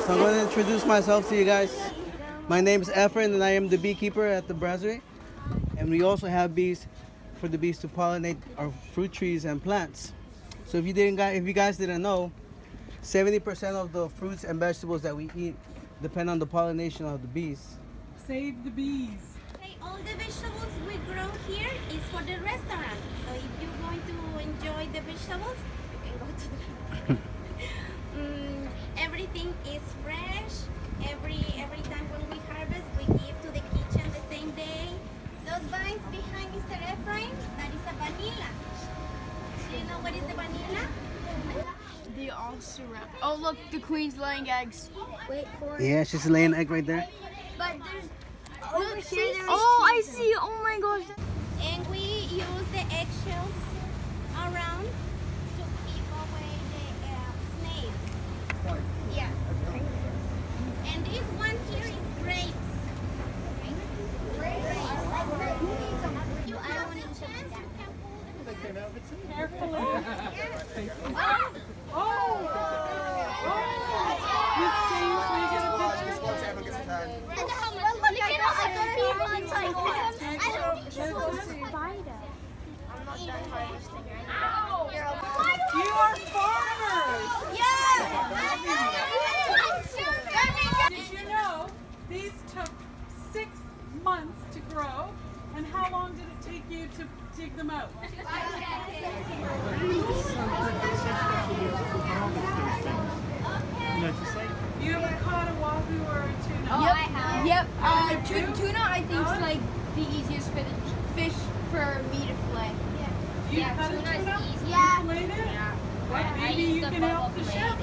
So I'm going to introduce myself to you guys. My name is Efren, and I am the beekeeper at the Brasserie. And we also have bees for the bees to pollinate our fruit trees and plants. So if you guys didn't know, 70% of the fruits and vegetables that we eat depend on the pollination of the bees. Save the bees. Okay, all the vegetables we grow here is for the restaurant. So if you're going to enjoy the vegetables, you can go to the everything is fresh. Every time when we harvest, we give to the kitchen the same day. Those vines behind Mr. Ephraim, that is a vanilla. Do you know what is the vanilla? They all surround. Oh, look, the queen's laying eggs. Wait for it. Yeah, she's laying an egg right there. But there's over here. Oh, I see. Oh my gosh. And we use the eggshells around to keep away the snails. Yes. And this one here is grapes. Grapes. I don't want to check that. Carefully. You are farmers! Did you know these took 6 months to grow? And how long did it take you to dig them out? You ever caught a wahoo or a tuna? Yep. Tuna, I think, is like the easiest fish for me to fillet. You caught a tuna? Yeah. You played it? Well, maybe you can help the chef.